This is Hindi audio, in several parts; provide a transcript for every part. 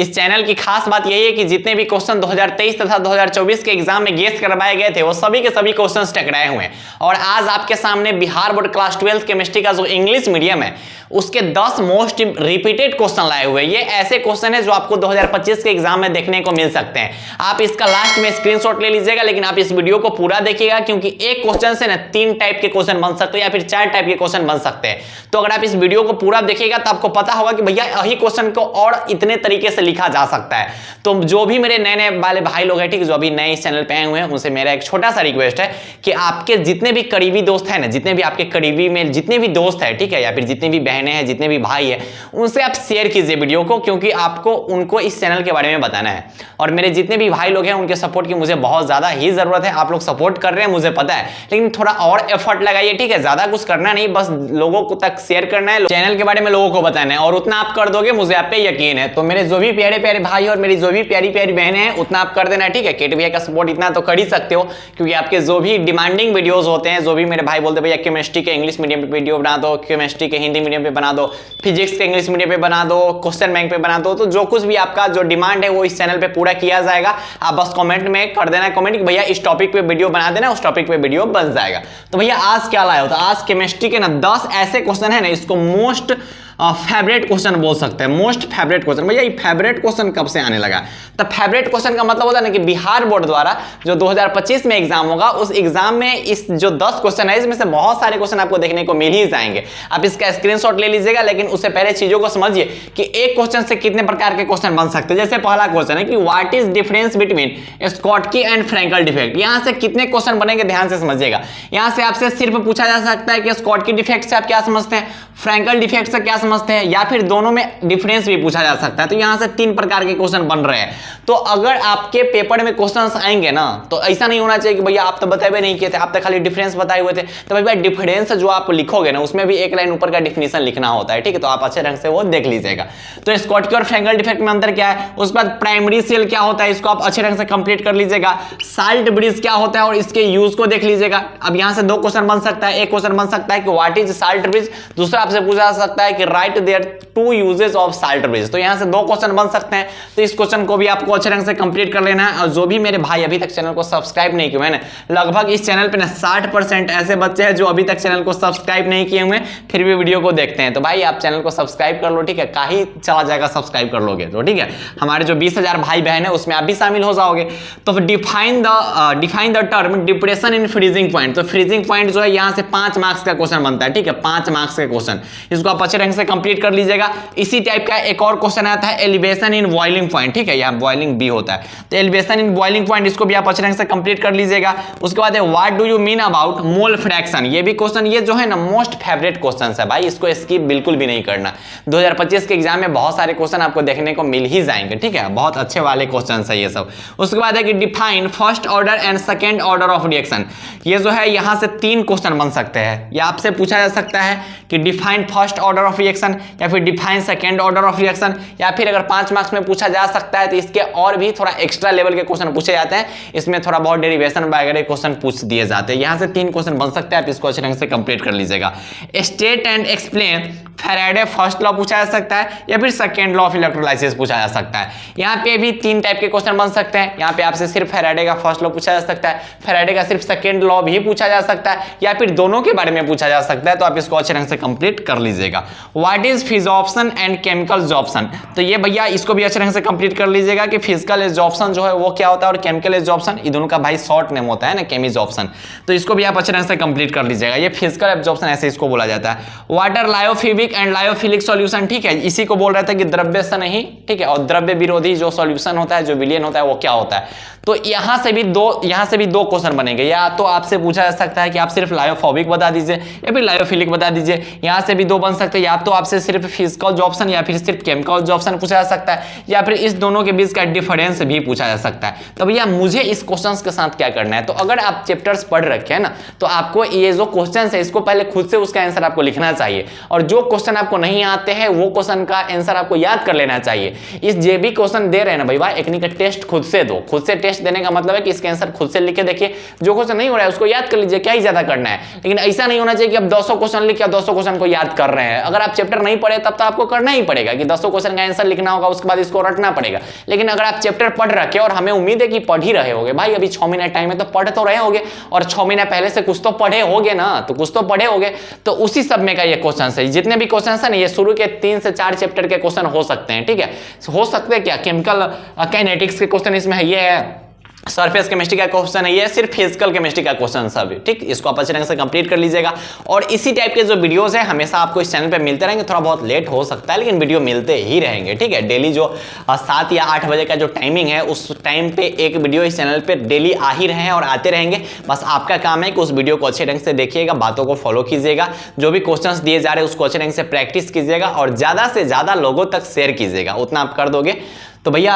इस चैनल की खास बात यही है कि जितने भी क्वेश्चन 2023 तथा 2024 के एग्जाम में गेस करवाए गए थे वो सभी के सभी क्वेश्चंस टकराए हुए हैं। और आज आपके सामने बिहार बोर्ड क्लास 12 केमिस्ट्री का जो इंग्लिश मीडियम है उसके 10 मोस्ट रिपीटेड क्वेश्चन लाए हुए हैं। ये ऐसे क्वेश्चन है जो आपको 2025 के एग्जाम में देखने को मिल सकते हैं। आप इसका लास्ट में स्क्रीनशॉट ले लीजिएगा, लेकिन आप इस वीडियो को पूरा देखिएगा क्योंकि एक क्वेश्चन से ना 3 टाइप के क्वेश्चन बन सकते हैं या फिर 4 टाइप के क्वेश्चन बन सकते हैं। तो अगर आप इस वीडियो को पूरा देखिएगा तो आपको पता होगा कि भैया यही क्वेश्चन को और इतने तरीके से लिखा जा सकता है। तो जो भी मेरे नए नए वाले भाई लोग हैं, ठीक है, जो अभी नए इस चैनल पे आए हुए हैं, उनसे मेरा एक छोटा सा रिक्वेस्ट है कि आपके जितने भी करीबी दोस्त हैं ना, जितने भी आपके करीबी में जितने भी दोस्त हैं, ठीक है, या फिर जितने भी बहनें हैं, जितने भी भाई है, उनसे आप शेयर कीजिए वीडियो को, क्योंकि आपको उनको इस चैनल के बारे में बताना है। और मेरे जितने भी भाई लोग हैं उनके सपोर्ट की मुझे बहुत ज्यादा ही जरूरत है। आप लोग सपोर्ट कर रहे हैं मुझे पता है, लेकिन थोड़ा और एफर्ट लगाइए, ठीक है। ज्यादा कुछ करना नहीं, बस लोगों को तक शेयर करना है, चैनल के बारे में लोगों को बताना है, और उतना आप कर दोगे मुझे आप पे यकीन है। तो मेरे जो भी प्यारे प्यारे भाई और मेरी जो भी प्यारी प्यारी बहनें हैं उतना आप कर देना, ठीक है। केट भैया का सपोर्ट इतना तो कर ही सकते हो, क्योंकि आपके जो भी डिमांडिंग वीडियोस होते हैं, जो भी मेरे भाई बोलते भैया केमिस्ट्री के इंग्लिश मीडियम पे वीडियो बना दो, केमिस्ट्री के हिंदी मीडियम पे बना दो, फिजिक्स के इंग्लिश मीडियम पे बना दो, क्वेश्चन बैंक पे बना दो, तो जो कुछ भी आपका जो डिमांड है वो इस चैनल पे पूरा किया जाएगा। आप बस कमेंट में कर देना कमेंट कि भैया इस टॉपिक पे वीडियो बना देना, उस टॉपिक पे वीडियो बन जाएगा। तो भैया आज क्या लाया हो, तो आज केमिस्ट्री के ना 10 ऐसे क्वेश्चन है ना, इसको मोस्ट फेवरेट क्वेश्चन बोल सकते हैं। मोस्ट फेवरेट क्वेश्चन, भैया ये फेवरेट क्वेश्चन कब से आने लगा? तो फेवरेट क्वेश्चन का मतलब होता है ना कि बिहार बोर्ड द्वारा जो 2025 में एग्जाम होगा उस एग्जाम में इस जो 10 क्वेश्चन है इसमें से बहुत सारे क्वेश्चन आपको देखने को मिल ही जाएंगे। आप इसका स्क्रीनशॉट ले लीजिएगा, लेकिन उससे पहले चीजों को समझिए कि एक क्वेश्चन से कितने प्रकार के क्वेश्चन बन सकते हैं। जैसे पहला क्वेश्चन है कि what is difference between Schottky and Frenkel defect. यहां से कितने क्वेश्चन बनेंगे ध्यान से समझिएगा। यहां से आपसे सिर्फ पूछा जा सकता है कि स्कॉटकी डिफेक्ट से आप क्या समझते हैं, फ्रैंकल डिफेक्ट से क्या समझते हैं, या फिर दोनों में डिफरेंस भी पूछा जा सकता है। तो यहां से 3 प्रकार के क्वेश्चन बन रहे हैं। तो अगर आपके पेपर में क्वेश्चंस आएंगे ना, तो ऐसा नहीं होना चाहिए कि भैया आप तो बताए नहीं किए थे, आप तो खाली डिफरेंस बताए हुए थे। तो भैया डिफरेंस जो आप लिखोगे ना उसमें भी एक लाइन ऊपर का डिफिनेशन लिखना होता है, ठीक है। तो आप अच्छे ढंग से वो देख लीजिएगा। तो स्कॉटकी और फ्रैंकल डिफेक्ट में अंतर क्या है, उसके बाद प्राइमरी सेल क्या होता है, इसको आप अच्छे ढंग से कंप्लीट कर लीजिएगा। साल्ट ब्रिज क्या होता है और इसके यूज को देख लीजिएगा। अब यहां से 2 क्वेश्चन बन सकता है। एक क्वेश्चन बन सकता है कि व्हाट इज साल्ट ब्रिज, दूसरा आपसे पूछा जा सकता है कि write their 2 uses of salt bridge. तो यहां से 2 क्वेश्चन बन सकते हैं। तो इस क्वेश्चन को भी आपको अच्छे ढंग से कंप्लीट कर लेना है। और जो भी मेरे भाई अभी तक चैनल को सब्सक्राइब नहीं किए हैं, लगभग इस चैनल पे ना 60% ऐसे बच्चे हैं जो अभी तक चैनल को सब्सक्राइब नहीं किए हुए फिर भी वीडियो को देखते हैं। तो भाई आप चैनल को सब्सक्राइब कर लो, ठीक है। काहे चला जाएगा सब्सक्राइब कर लोगे तो, ठीक है। हमारे जो 20,000 भाई बहन है उसमें आप भी शामिल हो जाओगे। तो define the term depression in freezing point. तो फ्रीजिंग पॉइंट जो है यहां से 5 मार्क्स का क्वेश्चन बनता है, ठीक है। 5 मार्क्स का क्वेश्चन, इसको आप अच्छे ढंग से कंप्लीट कर लीजिएगा। इसी टाइप का एक और क्वेश्चन आता है एलिवेशन इन बॉइलिंग पॉइंट, ठीक है। यहाँ बॉइलिंग भी होता है। तो एलिवेशन इन बॉइलिंग पॉइंट, इसको भी आप अच्छे ढंग से कंप्लीट कर लीजिएगा। उसके बाद है what do you mean about mole fraction. ये भी क्वेश्चन, ये जो है ना मोस्ट फेवरेट क्वेश्चन है भाई, इसको स्किप बिल्कुल भी नहीं करना। 2025 के एग्जाम में बहुत सारे क्वेश्चन आपको देखने को मिल ही जाएंगे, ठीक है। बहुत अच्छे वाले क्वेश्चन है ये सब। उसके बाद है कि define first order and second order of reaction. ये जो है यहाँ से 3 क्वेश्चन बन सकते हैं। या आपसे पूछा जा सकता है कि define first order of reaction, या फिर define second order of reaction, या फिर अगर 5 मार्क्स में पूछा जा सकता है तो इसके और भी थोड़ा एक्स्ट्रा लेवल के क्वेश्चन पूछे जाते हैं। इसमें थोड़ा बहुत डेरिवेशन वगैरह क्वेश्चन पूछ दिए जाते हैं। यहाँ से 3 क्वेश्चन बन सकते हैं। आप इसको अच्छे ढंग से कंप्लीट कर लीजिएगा। State and explain Faraday first law पूछा जा सकता है, या फिर सेकेंड लॉ ऑफ इलेक्ट्रोलाइसिस पूछा जा सकता है। यहाँ पे भी 3 टाइप के क्वेश्चन बन सकते हैं। यहाँ पे आपसे सिर्फ फैराडे का फर्स्ट लॉ पूछा जा सकता है, फैराडे का सिर्फ सेकेंड लॉ भी पूछा जा सकता है, या फिर दोनों के बारे में पूछा जा सकता है। तो आप इसको अच्छे ढंग से कंप्लीट कर लीजिएगा। What is physisorption and chemical absorption. तो ये भैया इसको भी अच्छे ढंग से कंप्लीट कर लीजिएगा कि फिजिकल एब्जॉर्प्शन जो है वो क्या होता है और केमिकल एब्जॉर्प्शन, ये दोनों का भाई शॉर्ट नेम होता है ना, केमिजॉर्प्शन। तो इसको भी आप अच्छे ढंग से कंप्लीट कर लीजिएगा। ये फिजिकल एब्जॉर्प्शन ऐसे इसको बोला जाता है। Water lyophilic and lyophilic solution, ठीक है। इसी को बोल रहा था कि द्रव्य से नहीं, ठीक है, और द्रव्य विरोधी जो सॉल्यूशन होता है, जो विलयन होता है, वो क्या होता है। तो यहां से भी दो क्वेश्चन बनेंगे। या तो आपसे पूछा जा सकता है कि आप सिर्फ लायोफोबिक बता दीजिए या फिर लायोफिलिक बता दीजिए। यहां से भी 2 बन सकते हैं। या तो आपसे सिर्फ फिजिकल एब्जॉर्प्शन या फिर सिर्फ केमिकल एब्जॉर्प्शन पूछा जा सकता है, या फिर इस दोनों के बीच का डिफरेंस भी पूछा जा सकता है। तो भैया मुझे इस क्वेश्चंस के साथ क्या करना है, तो अगर आप चैप्टर्स पढ़ रखे हैं ना, तो आपको ये जो क्वेश्चंस है इसको पहले खुद से उसका आंसर आपको लिखना चाहिए। और जो क्वेश्चन आपको नहीं आते हैं वो क्वेश्चन का आंसर आपको याद कर लेना चाहिए। इस जे भी क्वेश्चन दे रहे हैं ना भाई, एक का टेस्ट खुद से दो। खुद से टेस्ट देने का मतलब है कि इसके आंसर खुद से लिख के देखिए। जो क्वेश्चन नहीं हो रहा है उसको याद कर लीजिए, क्या ही ज्यादा करना है। लेकिन ऐसा नहीं होना चाहिए कि आप 200 क्वेश्चन लिख के 200 क्वेश्चन को याद कर रहे हैं। अगर आप चैप्टर नहीं पढ़े तब तो आपको करना ही पड़ेगा कि 10 क्वेश्चन का आंसर लिखना होगा, उसके बाद इसको रटना पड़ेगा। लेकिन अगर आप चैप्टर पढ़ रखे और हमें उम्मीद है कि पढ़ ही रहे होगे, भाई अभी 6 महीना टाइम है तो पढ़ तो रहे होगे, और 6 महीना पहले से कुछ तो पढ़े होगे ना, तो कुछ तो पढ़े होगे, तो उसी सब में का ये क्वेश्चन है। जितने भी क्वेश्चन है ना, ये शुरू के 3 से 4 चैप्टर के क्वेश्चन हो सकते हैं, ठीक है। हो सकते हैं क्या, केमिकल काइनेटिक्स के क्वेश्चन इसमें है, ये है सरफेस केमिस्ट्री का क्वेश्चन है, ये सिर्फ फिजिकल केमिस्ट्री का क्वेश्चन सब, ठीक। इसको आप अच्छे ढंग से कंप्लीट कर लीजिएगा। और इसी टाइप के जो वीडियोस है हमेशा आपको इस चैनल पे मिलते रहेंगे। थोड़ा बहुत लेट हो सकता है लेकिन वीडियो मिलते ही रहेंगे, ठीक है। डेली जो 7 या 8 बजे का जो टाइमिंग है उस टाइम पे एक वीडियो इस चैनल पे डेली आ ही रहे हैं और आते रहेंगे। बस आपका काम है कि उस वीडियो को अच्छे ढंग से देखिएगा, बातों को फॉलो कीजिएगा, जो भी क्वेश्चन दिए जा रहे हैं उसको अच्छे ढंग से प्रैक्टिस कीजिएगा और ज्यादा से ज्यादा लोगों तक शेयर कीजिएगा। उतना आप कर दोगे तो भैया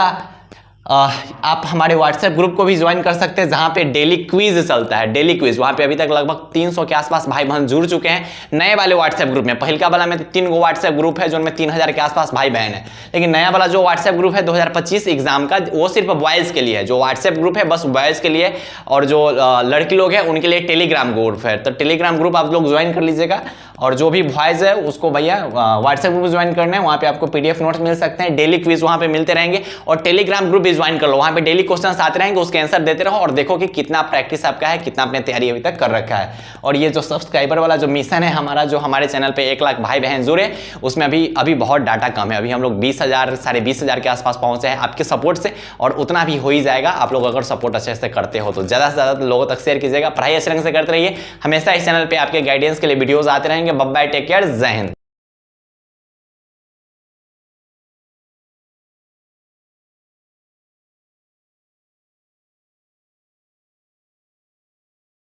आप हमारे व्हाट्सएप ग्रुप को भी ज्वाइन कर सकते हैं, जहां पे डेली क्विज चलता है। डेली क्विज वहां पे अभी तक लगभग 300 के आसपास भाई बहन जुड़ चुके हैं नए वाले व्हाट्सएप ग्रुप में। पहिलका वाला में 3 गो व्हाट्सएप ग्रुप है जिनमें 3000 के आसपास भाई बहन है, लेकिन नया वाला जो व्हाट्सएप ग्रुप है 2025 एग्जाम का, वो सिर्फ बॉयज के लिए है। जो व्हाट्सएप ग्रुप है बस बॉयज के लिए, और जो लड़की लोग हैं उनके लिए टेलीग्राम ग्रुप है। तो टेलीग्राम ग्रुप आप लोग ज्वाइन कर लीजिएगा, और जो भी बॉयज है उसको भैया व्हाट्सएप ग्रुप ज्वाइन करना है। वहाँ पे आपको PDF नोट्स मिल सकते हैं, डेली क्विज वहाँ पे मिलते रहेंगे। और टेलीग्राम ग्रुप भी ज्वाइन कर लो, वहाँ पे डेली क्वेश्चंस आते रहेंगे, उसके आंसर देते रहो और देखो कि कितना प्रैक्टिस आपका है, कितना आपने तैयारी अभी तक कर रखा है। और ये जो सब्सक्राइबर वाला जो मिशन है हमारा, जो हमारे चैनल पे 1 लाख भाई बहन जुड़े, उसमें अभी बहुत डाटा कम है। अभी हम लोग 20,000 साढ़े 20,000 के आसपास पहुंचे हैं आपके सपोर्ट से, और उतना भी हो ही जाएगा आप लोग अगर सपोर्ट अच्छे से करते हो तो। ज़्यादा से ज़्यादा लोगों तक शेयर कीजिएगा, पढ़ाई अच्छे ढंग से करते रहिए। हमेशा इस चैनल पर आपके गाइडेंस के लिए वीडियोज़ आते रहेंगे। बाय बाय, टेक केयर, जय हिंद।